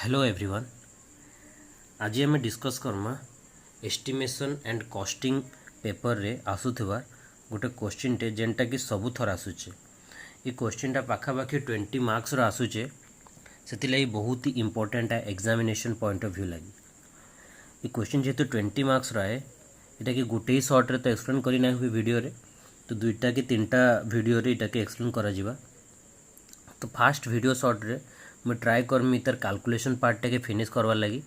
Hello everyone. आज आम discuss Karma estimation and costing paper रे आसुथिबा गोटे क्वेश्चन टे जेनटा कि सबु थर आसुचे। ये क्वेश्चन टा पाखापाखि 20 मार्क्स रो आसुचे, सेतिलाई बहुत ही इंपोर्टेंट है एग्जामिनेशन पॉइंट ऑफ व्यू लगी। ये क्वेश्चन जेहेतु 20 मार्क्स रहा है, इटा कि गोटे ही शॉर्ट रे तो एक्सप्लेन करी ना हुए वीडियो रे, तो दुईटा कि तीनटा वीडियो रे इटा के एक्सप्लेन करा जिबा। तो फास्ट वीडियो शॉर्ट रे मैं ट्राए करमी इतर कैलकुलेशन पार्ट टे फिनिश करवार लगी।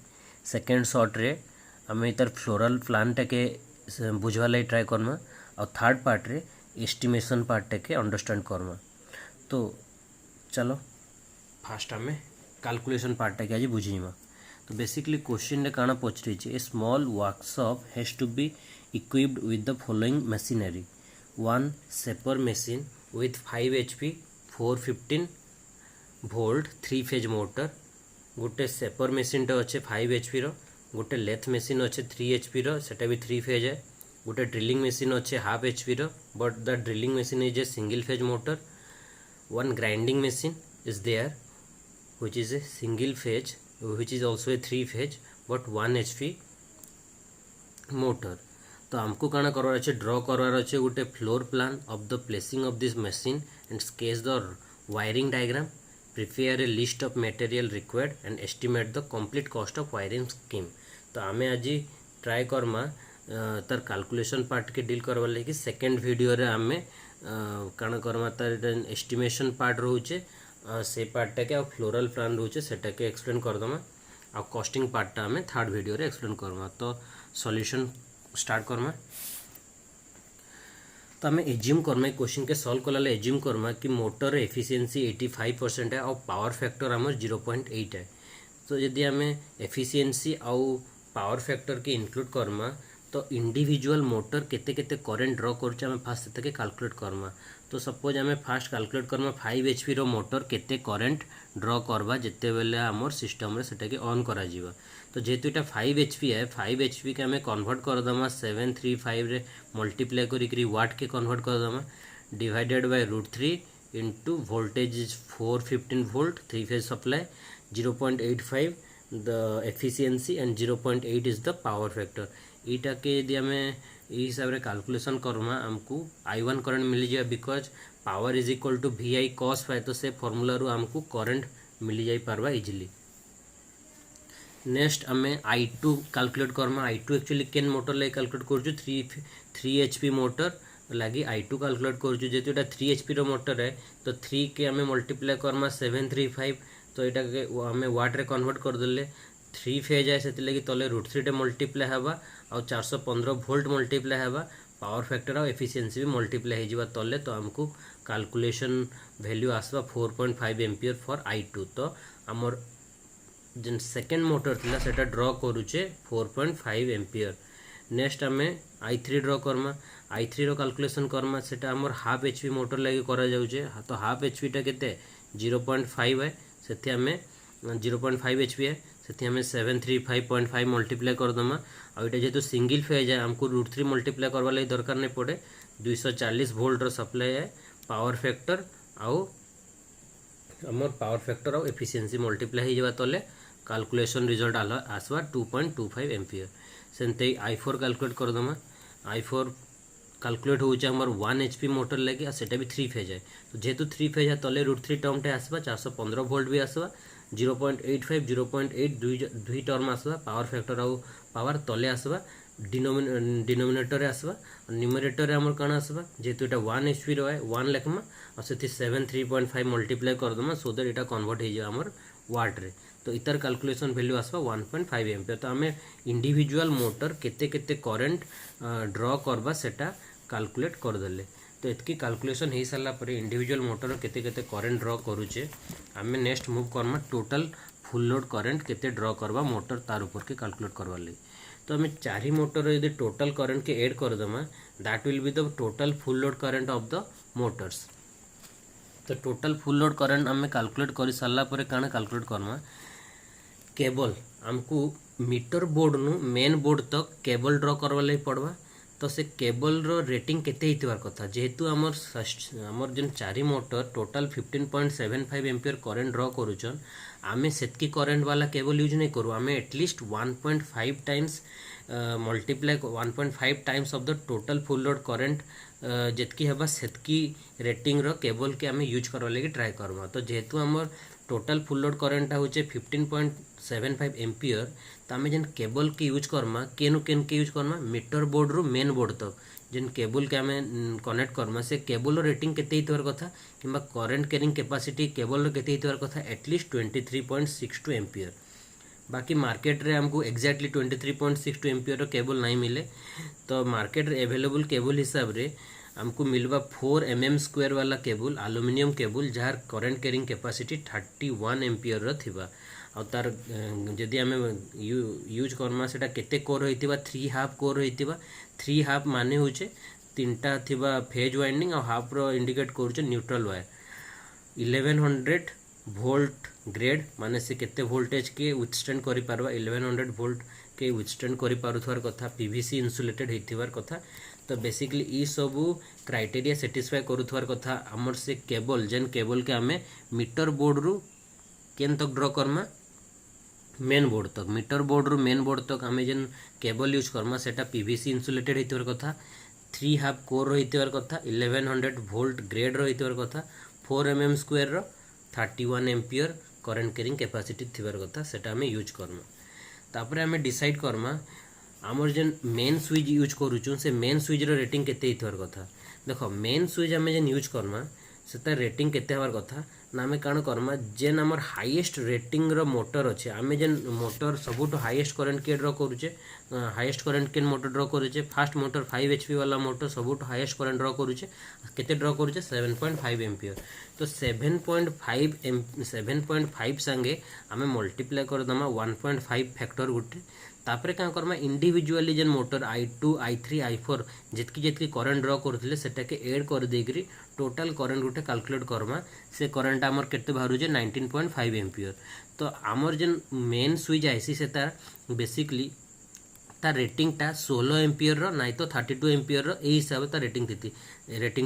सेकेंड शॉर्ट रे आम इतर फ्लोरल प्लान टे बुझवार लगी ट्राए करमा, और थर्ड पार्ट रे एस्टिमेशन पार्ट टे अंडरस्टैंड करमा। तो चलो फास्ट आम कैलकुलेशन पार्ट टे आज बुझीमा। तो बेसिकली क्वेश्चन काना पचरी, a small workshop has to be equipped with the following machinery. One shaper machine with 5 HP 415 volt 3 phase motor, गोटे सेपर मशीन टे अच्छे 5 HP रो, गोटे लेथ मशीन अच्छे 3 HP रो, सेटा भी 3 फेज है। गोटे ड्रिलिंग मशीन अच्छे हाफ HP रो, but the drilling machine is a single phase motor. One grinding machine is there which is a single phase, which is also a 3 phase but 1 HP motor। तो हमको काना करवार अच्छे, draw करवार अच्छे गोटे floor plan of the placing of this machine and sketch the wiring diagram, prepare a list of material required and estimate the complete cost of wiring scheme. तो आम आज ट्राए करमा तार कैलकुलेशन पार्ट के deal करवार लगी। Second video रे आम काना करमा तार एस्टिमेशन पार्ट रोचे, से पार्टा के फ्लोरल प्लान रोचे सेटा के एक्सप्लेन करदमा, आ कॉस्टिंग पार्टा आम थर्ड वीडियो रे एक्सप्लेन करमा। तो सॉल्यूशन स्टार्ट करमा। तो आम एज्यूम करमा क्वेश्चन के सॉल्व कला एज्यूम करमा कि मोटर एफिशिएंसी 85% है और पावर फैक्टर आमर 0.8 है। तो यदि आम एफिशिएंसी आउ पावर फैक्टर के इंक्लूड करमा तो इंडिविजुअल मोटर केते केते करेंट ड्रॉ करछे आम फास्ट से कैलकुलेट करमा। तो सपोज आम फास्ट कैलकुलेट करमा 5 HP रो मोटर केते करेंट ड्रॉ करवा जेते बेले आमर सिस्टम रे सेटा के ऑन करा जीवा। तो जेहेतु इटा 5 HP है, 5 HP के आम कन्वर्ट कर दमा 735 रे मल्टीप्लाई करी वाट के कन्वर्ट कर दमा, divided by √3 into voltage is 415 volt 3 phase supply, 0.85 the efficiency and 0.8 is the power factor. Eta के यदि आम हिसाब से कैलकुलेशन करमा आमको I1 करंट मिल जाए, because power is equal to VI cos phi. तो से फॉर्मूला रू आमको करंट मिल जाई पारबा इजिली। नेक्स्ट आम I2 कैलकुलेट करमा। I2 एक्चुअली केन मोटर लगे कैलकुलेट कर 3 HP मोटर लगी I2 कैलकुलेट कर, जेहेतु एटा 3 HP रो मोटर है तो 3 के आम मल्टीप्लाई करमा 735। तो यहाँ आम वाट रे कन्वर्ट करदे 3 फेज है, से लगी तले √3 मल्टीप्लाई हवा और 415 वोल्ट मल्टीप्लाई हवा, पावर फैक्टर और एफिशिएंसी भी मल्टीप्लाई हो तले। तो आमको कैलकुलेशन वैल्यू आसवा 4.5 एम्पियर फॉर I2। तो आमर जेन सेकेंड मोटर थिला सेटा ड्रॉ करूचे 4.5 एम्पियर। नेक्स्ट आम I3 ड्रॉ करमा। I3 रो कैलकुलेशन करमा, सेटा आमर हाफ HP मोटर लगे करा जाउचे। तो हाफ HP टा केते 0.5 है, सेठी आम 0.5 HP है, से आम 735.5 मल्टीप्लाई करदमा। और ये जेहेतु सिंगल फेज है आमको √3 मल्टीप्लाई करवा लगी दरकार नहीं पड़े। 240 वोल्ट रो सप्लाई है, पावर फैक्टर आउ आमर पावर फैक्टर और एफिशिएंसी मल्टीप्लाई हो तले कैलकुलेशन रिजल्ट आसवा 2.25 एम्पियर। सेमते I4 कैलकुलेट करदमा। I4 कैलकुलेट होउचे हमर 1 HP मोटर लगे, सेटा भी 3 फेज है। तो जेहेतु 3 फेज है तले √3 टर्म टे आसवा 415 वोल्ट भी आसवा, 0.85 0.8 दुई टर्म आसवा, पावर फैक्टर आउ पावर तले आसवा, डिनोमिनेटर आसवा। न्यूमरेटर आमर कण आसवा, जेहेतु एटा 1 HP रो है 1 लेखमा और से 73.5 multiply करदमा, so that Etah convert हो जाए आमर वाट रे। तो इतर कैलकुलेशन वैल्यू आसवा 1.5 एम्पियर। तो आम इंडिविजुअल मोटर केते केते करेंट ड्रॉ करवा सेटा कैलकुलेट करदेले। तो इतकी कैलकुलेशन हो सारा पर इंडिविजुअल मोटर केते केते करेंट ड्रॉ करूचे, आम next move Karma total full load current केते ड्रॉ करवा मोटर तार ऊपर के कैलकुलेट करवा लगी। तो आम 4 मोटर यदि टोटल करेंट के ऐड करदमा, that will be the total full load current of the motors. तो टोटल फुल लोड करेंट आम कैलकुलेट कर सारा पर काना कैलकुलेट करमा, केबल आमको मीटर बोर्ड नु मेन बोर्ड तक केबल ड्रॉ करवा लगी पड़वा। तो से केबल रो रेटिंग केते हितवार कथा जेहेतु हमर जन चारि motor total 15.75 ampere current draw करूछन आमे सेतकी करंट वाला केबल यूज नहीं करू आमे at least 1.5 times multiply 1.5 times of the total full load current जेतकी हेबा सेतकी रेटिंग रो केबल के आमे यूज करवा लगी ट्राई करबा। तो जेहेतु हमर टोटल फुल लोड करंट होचे 15.75 एम्पियर तो आमे जेन केबल के यूज करमा केनु केन के यूज करमा मीटर बोर्ड रू मेन बोर्ड तक जेन केबल के आमे कनेक्ट करमा से केबल रेटिंग केते हितवार कथा किंबा करंट कैरिंग कैपेसिटी केबल केते हितवार कथा एटलीस्ट 23.62 एम्पियर। बाकी मार्केट रे हमको एक्जैक्टली 23.62 एम्पियर रो केबल नहीं मिले तो मार्केट रे अवेलेबल केबल हिसाब रे हमको मिलवा 4 mm स्क्वायर वाला केबल एल्युमिनियम केबल जार करंट कैरिंग कैपेसिटी 31 एम्पियर रो थिबा आ तार जदि आमे यूज करमा सेटा केते कोर होइतिबा 3 हाफ कोर होइतिबा 3 हाफ माने होचे तीनटा थिबा फेज वाइंडिंग और हाफ रो इंडिकेट करूचे न्यूट्रल वायर 1100 वोल्ट ग्रेड माने से केते वोल्टेज के विथस्टैंड करि पारबा 1100 वोल्ट के विथस्टैंड करि पारुथवार कथा पीवीसी इन्सुलेटेड हेतिवार कथा। तो बेसिकली ई सबू क्राइटेरिया सेटिस्फाई करुथवार कथा हमर से केबल जेन केबल के आमे मीटर बोर्ड रू केन तक ड्रॉ करमा मेन बोर्ड तक मीटर बोर्ड रू मेन बोर्ड तक आमे जेन केबल यूज करमा सेटा पीवीसी इन्सुलेटेड हेतिवार कथा 3 हाफ कोर होइतिवार कथा 1100 वोल्ट ग्रेड रो होइतिवार कथा 4 mm square rho 31 ampere current carrying capacity थिबार कथा सेटा आमे यूज करमा। तापरे आमे डिसाइड करमा आमर जेन मेन स्विच यूज करूछु से मेन स्विच रो रेटिंग केते हितवार कथा देखो मेन स्विच आमे जेन यूज करमा सेता रेटिंग केते हवार कथा ना आमे काण करमा जेन हमर हाईएस्ट रेटिंग रो मोटर अछि आमे जेन मोटर सबुटो हाईएस्ट करंट के ड्रॉ करूचे हाईएस्ट करंट केन मोटर ड्रॉ करूचे फास्ट मोटर 5 HP वाला मोटर सबुटो हाईएस्ट करंट ड्रॉ करूचे केते ड्रॉ करूचे 7.5 एम्पियर। तो 7.5 संगे आमे मल्टीप्लाई कर दमा 1.5 फैक्टर गुटे तापरे क्या करमा इंडिविजुअली जेन मोटर I2 I3 I4 जितकी जितकी करंट ड्रॉ करथिले सेटा के ऐड कर देगरी टोटल करंट गुटे कैलकुलेट करमा से करंट हमर केते बाहरु जे 19.5 एम्पियर। तो हमर जेन मेन स्विच आईसी सेता बेसिकली ता रेटिंग टा 16 एम्पियर रो नाइ तो 32 एम्पियर रो ए हिसाब ता रेटिंग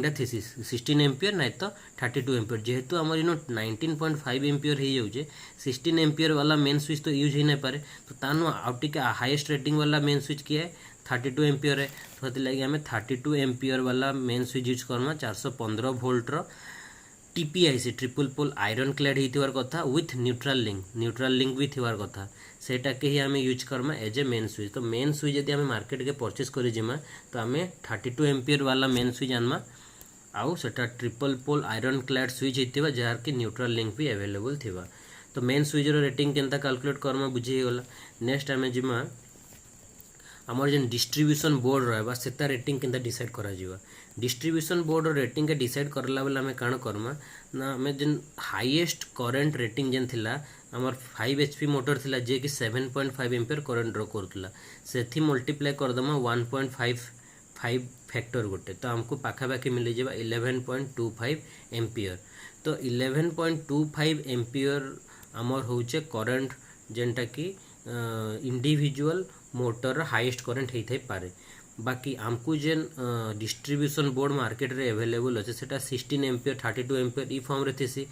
टा थीसी 16 एम्पियर नाइ तो 32 एम्पियर जेहेतु हमर इनो 19.5 एम्पियर हे जाउजे 16 एम्पियर वाला मेन स्विच तो यूज ही नहीं पारे तो तानो आउट के हाईएस्ट रेटिंग वाला मेन स्विच किया है 32 एम्पियर है तो हति लागि हमें 32 एम्पियर वाला मेन स्विच यूज करमा 415 वोल्ट रो TPIC triple pole iron clad हितवार कथा विथ न्यूट्रल लिंक भी थिवार कथा सेटा के ही हमें यूज करमा एज ए मेन स्विच। तो मेन स्विच यदि हमें मार्केट के परचेस करि जिमा तो हमें 32 एम्पियर वाला मेन स्विच आनमा आउ सेटा triple pole iron clad switch हितवा जार की न्यूट्रल लिंक भी अवेलेबल थिवा। तो मेन स्विच रो रेटिंग केनता कैलकुलेट करमा बुझी गला। नेक्स्ट हमें जिमा हमर जेन डिस्ट्रीब्यूशन बोर्ड रहबा सेता रेटिंग केनता डिसाइड करा जिवा डिस्ट्रीब्यूशन बोर्ड रो रेटिंग के डिसाइड करला बेला हमें काण करमा ना हमें जेन हाईएस्ट करंट रेटिंग जेन थिला हमर 5 HP मोटर थिला जे कि 7.5 एम्पियर करंट ड्रॉ करथला सेथि मल्टीप्लाई कर दमा 1.55 फैक्टर गोटे तो हमको पाखा पाखी मिल जेबा 11.25 एम्पियर। तो 11.25 एम्पियर हमर होचे करंट जेनटा कि इंडिविजुअल मोटर हाईएस्ट करंट हेइ थाई पारे। बाकी आमको जेन डिस्ट्रीब्यूशन बोर्ड मार्केट रे अवेलेबल अच्छे सेटा 16 एम्पियर 32 एम्पियर ई फॉर्म रे थेसी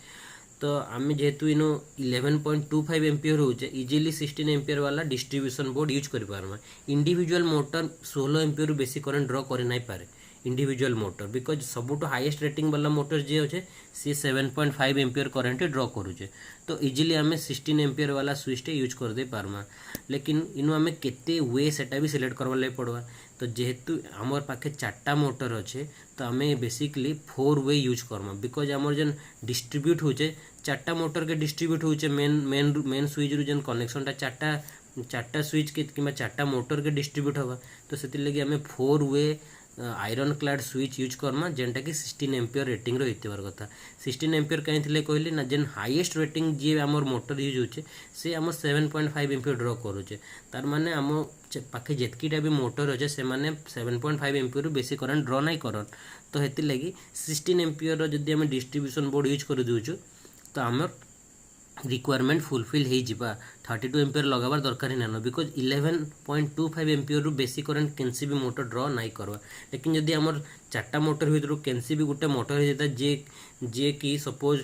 तो आम जेहेतु इनो 11.25 एम्पियर होचे इजिली 16 एम्पियर वाला डिस्ट्रीब्यूशन बोर्ड यूज कर पारमा। इंडिविजुअल मोटर 16 एम्पियर बेसी करंट ड्रॉ करे नहीं पारे इंडिविजुअल मोटर बिकज सबुठो हाईएस्ट रेटिंग वाला मोटर जे अच्छे सी 7.5 एम्पियर करंट ड्रॉ करूचे तो इजिली आम 16 एम्पियर वाला स्विच यूज कर दे पारमा। लेकिन इनु आम केते वे सेटा भी सिलेक्ट करवा लगे पड़वा तो जेहेतु आमर पाखे 4टा मोटर अच्छे तो आम basically 4 way use Karma because आमर जेन डिस्ट्रीब्यूट होचे 4टा मोटर के डिस्ट्रीब्यूट होचे मेन स्विच रु जेन कनेक्शनटा 4टा स्विच के कि 4टा मोटर के डिस्ट्रीब्यूट हवा तो से लगे आम 4 way iron clad switch use करमा जेनटा कि 16 एम्पियर रेटिंग रहितबार कथा। 16 एम्पियर कहीं थिले कहली ना जेन हाईएस्ट रेटिंग जे आमर मोटर यूज होचे से आम 7.5 एम्पियर ड्रॉ करूचे तार माने आम पाखे जेतकीटा भी मोटर अच्छे से माने 7.5 एम्पियर बेसी करंट ड्रॉ नहीं करन तो हेति लगी 16 एम्पियर जदि आम डिस्ट्रीब्यूशन बोर्ड यूज कर दूचु तो आमर रिक्वायरमेंट फुलफिल हो जावा 32 एम्पियर लगाबार दरकार ही ना बिकज 11.25 एम्पियर रु बेसी करंट केनसी भी मोटर ड्र नाई करवा लेकिन जदि आमर चार्टा मोटर भितर केनसी भी गोटे मोटर हो जाता जे कि सपोज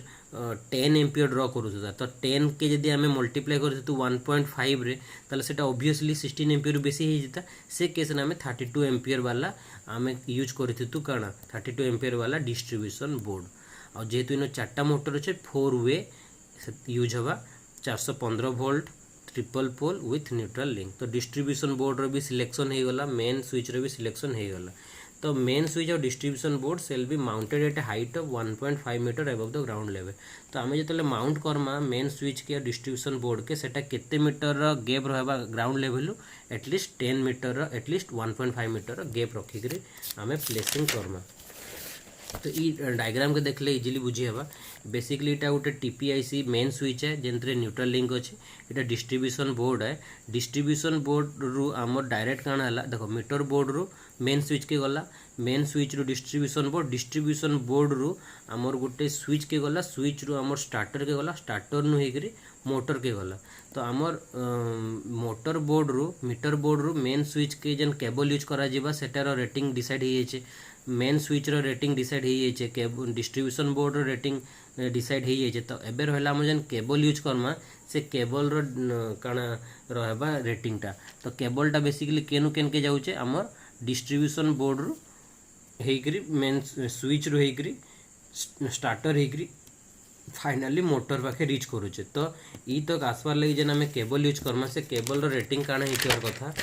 10 एम्पियर ड्र करूता तो 10 के जदि आम मल्टीप्लाई कर 1.5 रे ताले सेटा ऑब्वियसली 16 एम्पियर बेसी हो जाता से केस आम 32 एम्पियर वाला आम यूज करूँ काଣା 32 एम्पियर वाला डिस्ट्रीब्यूशन बोर्ड और जेहेतु इन चार्टा मोटर अच्छे 4 वे यूज हवा 415 volt triple pole with neutral link तो डिस्ट्रीब्यूशन बोर्ड रो भी सिलेक्शन हो गला मेन स्विच रो भी सिलेक्शन हो गला तो मेन स्विच और distribution board shall be mounted at height of 1.5 metre above the ground level तो आम जो माउंट करमा मेन स्विच के डिस्ट्रीब्यूशन बोर्ड के सेटा केते मीटर गैप रहबा ground level at least 10 metre at least 1.5 metre gap रखिक आम प्लेसिंग करमा तो ये डायग्राम के देखले इजिली बुझी हवा बेसिकली इटा गोटे टीपीआईसी मेन स्विच है जेनते न्यूट्रल लिंक अच्छे इटा डिस्ट्रीब्यूशन बोर्ड है डिस्ट्रीब्यूशन बोर्ड रु आमर डायरेक्ट काଣା है देखो मीटर बोर्ड रु मेन स्विच के गला मेन स्विच रु डिस्ट्रीब्यूशन बोर्ड रु आमर गोटे स्विच के गला स्विच रु आमर स्टार्टर के गला स्टार्टर नु हेकरी मोटर के गला तो आमर मोटर बोर्ड रु मीटर बोर्ड रु मेन स्विच के जेन केबल यूज करा जिबा सेटार रेटिंग डिसाइड हो जाए मेन स्विच रो रेटिंग डिसाइड हो जाए डिस्ट्रीब्यूशन बोर्ड रो रेटिंग डिसाइड हो जाए तो एबे रहला हम जेन केबल यूज करमा से केबल रो काଣା रहबा रेटिंगटा तो केबलटा बेसिकली केनु केन के जाउचे हमर डिस्ट्रीब्यूशन बोर्ड रो हेकरी मेन स्विच रो हेकरी स्टार्टर हेकरी फाइनली मोटर पाखे रीच करूचे तो ई तो आसबार लगी जेन आम केबल यूज करमा से केबल रो रेटिंग काଣା हेतिवार कथा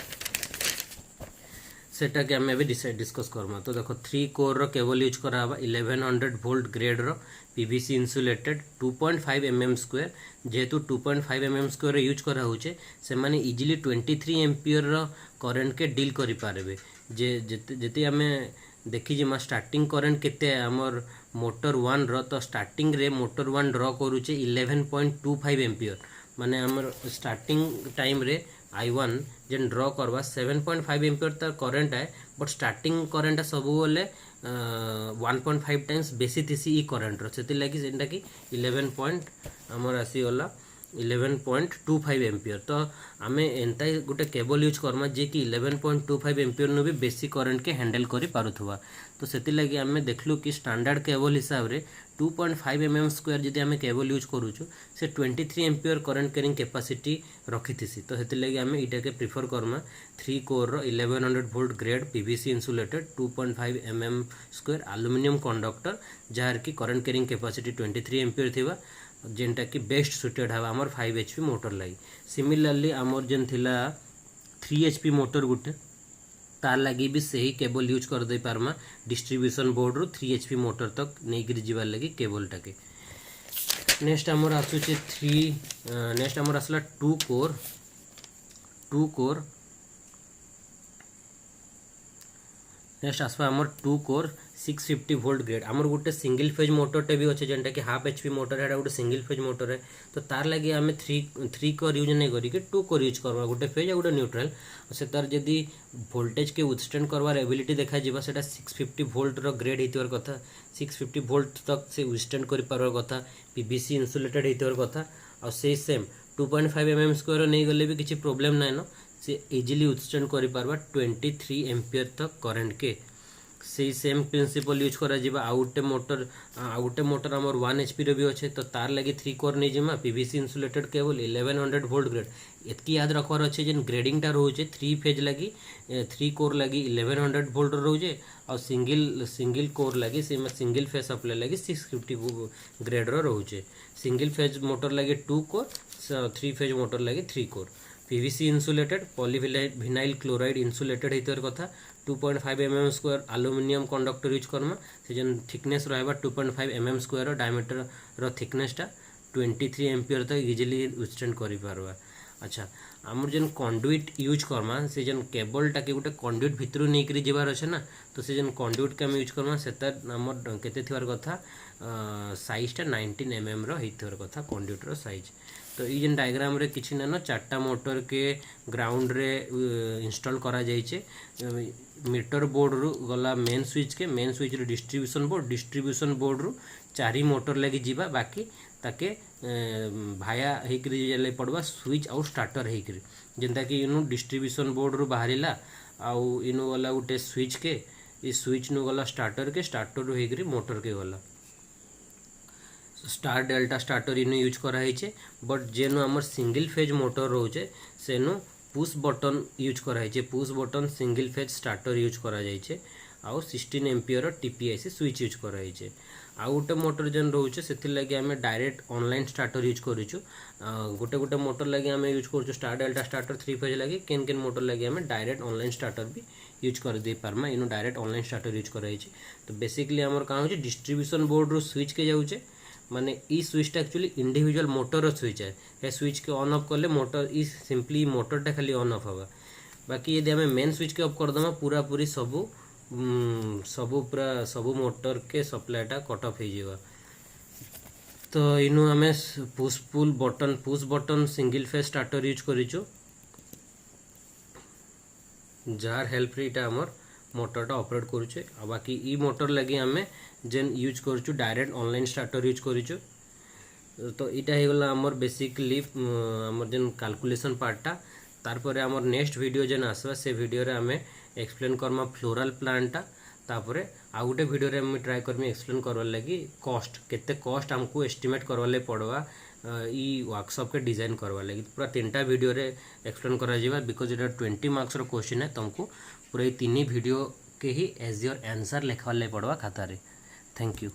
सेटा के आम डिस्कस करमा तो देखो 3 कोर रो केबल यूज करा 1100 वोल्ट ग्रेड रो पीवीसी इंसुलेटेड 2.5 mm स्क्वायर जेहेतु 2.5 mm स्क्वायर यूज करा होचे से माने इजिली 23 एम्पियर रो करंट के डील करि पारबे जे जति आम देखि जे स्टार्टिंग करंट केते हमर मोटर 1 रो तो स्टार्टिंग रे मोटर 1 ड्रॉ करूचे 11.25 एम्पियर माने हमर स्टार्टिंग टाइम रे I1 जेन ड्रॉ करवा 7.5 एम्पियर तर करंट है बट स्टार्टिंग करंट सब बोले 1.5 टाइम्स बेसी थीसी ई करंट रो सेति लागि जेनटा कि 11 पॉइंट हमर आसी गला 11.25 एम्पियर तो आमे एंता गोटे केबल यूज करमा जे कि 11.25 एम्पियर नु भी बेसी करंट के हैंडल करि पारुथवा तो सेति लागि आमे देखलु कि स्टैंडर्ड केबल हिसाब रे 2.5 mm स्क्वायर जदि आमे केबल यूज करूछु से 23 एम्पियर करंट कैरिंग कैपेसिटी रखिथिसी तो हेति लागि आमे इटा के प्रिफर करमा 3 कोर रो 1100 volt grade PVC insulated 2.5 mm square aluminium conductor jar की करंट कैरिंग कैपेसिटी 23 एम्पियर थिबा जेनटा कि बेस्ट सुटेड हवा आमर 5 HP मोटर लगी सिमिलरली आमर जेन थिला 3 HP मोटर गुटे तार लगी भी सही केबल यूज कर दे पारमा डिस्ट्रीब्यूशन बोर्ड रो 3 HP मोटर तक नहीं गिर जीवार लगी केबल टाके नेक्स्ट आमर आसुचे 3 नेक्स्ट आमर आसला 2 कोर नेक्स्ट आसवा आमर 2 कोर 650 वोल्ट ग्रेड आमर गोटे सिंगल फेज मोटरटे भी अच्छे जेनटा कि हाफ HP मोटर है गोटे सिंगल फेज मोटर है तो तार लगे आम 3 कोर यूज नहीं करिके 2 कोर यूज करवा गोटे फेज गोटे न्यूट्रल से तार जदि वोल्टेज के विथस्टैंड करवार एबिलिटी देखा जीवा सेटा 650 वोल्ट रो ग्रेड हेतिवार कथा 650 वोल्ट तक से विथस्टैंड करि पारवार कथा पीवीसी इंसुलेटेड हेतिवार कथा और से सेम 2.5 mm स्क्वायर नहीं गले भी किसी प्रॉब्लम ना नो से इजिली विथस्टैंड करि पारवा 23 एम्पियर तक करंट के से सेम प्रिंसिपल यूज करा जिबा आउटे मोटर हमर 1 HP रो भी अच्छे तो तार लगी 3 कोर नहीं जिमा PVC insulated cable 1100 volt grade एतकी याद रखवार अच्छे जेन ग्रेडिंग टा रोचे 3 फेज लगी 3 कोर लगी 1100 वोल्ट रोचे और सिंगल कोर लगी सिंगल फेज सप्लाई लगी 650 ग्रेड रो रोचे सिंगल फेज मोटर लगी 2 कोर 3 फेज मोटर लगी 3 core PVC insulated polyvinyl chloride insulated हेतुर कथा 2.5 mm square aluminium conductor use करमा से जन थिकनेस रहबा 2.5 mm स्क्वायर डायमीटर रो थिकनेसटा 23 एम्पियर तक इजिली विथस्टैंड करि पारबा अच्छा आमर जेन कंडुइट यूज करमा से जन केबल टाके गोटे कंडुइट भितर नहीं करी जीवार अच्छे ना तो से जन कंडुइट के आम यूज करमा सेता आमर केते थिवार कथा साइजटा 19 mm रो हेतुर कथा कंडुइट रो साइज तो ये जेन डायग्राम रे किछि ना चार्टा मोटर के ग्राउंड रे इंस्टॉल करा जाइछे मीटर बोर्ड रु गला मेन स्विच रू डिस्ट्रीब्यूशन बोर्ड रु 4 मोटर लगी जीवा बाकी ताके भाया होकर चल पड़वा स्विच आउ स्टार्टर होकर जेनता कि इनु डिस्ट्रीब्यूशन बोर्ड रु बाहरिला आउ इनु गला गोटे स्विच के ई स्विच नु गला स्टार्टर रु होकर मोटर के गला स्टार डेल्टा स्टार्टर इनु यूज कराई बट जेनु आमर सिंगल फेज मोटर रोचे सेनु पुश बटन यूज कराई push button single phase starter use करा जाइए आउ 16 एम्पियर टीपीआईसी स्विच यूज कराई आउ गोटे मोटर जेन रोचे से लगे आम डायरेक्ट ऑनलाइन स्टार्टर यूज करूँ गोटे गोटे मोटर लगे आम यूज करूँ स्टार डेल्टा स्टार्टर 3 फेज लगे केन केन मोटर लगे आम डायरेक्ट ऑनलाइन स्टार्टर भी यूज कर दे पार्मा इनु डायरेक्ट ऑनलाइन स्टार्टर यूज कराई तो बेसिकली आमर कहाँ हो डिस्ट्रीब्यूशन बोर्ड रू स्विच के जाऊे माने ई स्विचटा एक्चुअली इंडिविजुअल मोटर स्विच है ये स्विच के ऑन ऑफ कले मोटर ई सिंपली मोटरटा खाली ऑन ऑफ हवा बाकी यदि आम मेन स्विच के ऑफ करदमा पूरा पूरी सबू पूरा सबू मोटर के सप्लाईटा कट ऑफ हो तो इनु आम push button single phase starter use करूँ जार हेल्प रे इटा हमर मोटरटा ऑपरेट करूचे आ बाकी ई मोटर लगे आम जेन यूज करूँ डायरेक्ट ऑनलाइन स्टार्टर यूज करूँ तो इटा हो गला हमर बेसिकली हमर जेन कैलकुलेशन पार्टटा तारपरे हमर नेक्स्ट वीडियो जेन आसवा से वीडियो रे आम एक्सप्लेन करमा फ्लोरल प्लांटटा तापरे आ गोटे वीडियो रे मैं ट्राई करमी एक्सप्लेन करवार लगी कॉस्ट केते कॉस्ट हमको एस्टिमेट करवाले पड़वा ई वर्कशॉप के डिजाइन करवा लगी पूरा 3टा वीडियो रे एक्सप्लेन करा जिबा बिकॉज इटा 20 मार्क्स रो क्वेश्चन है तुमको पूरा 3 वीडियो के ही एज योर आंसर लिखवाले पड़वा खाता रे थैंक यू।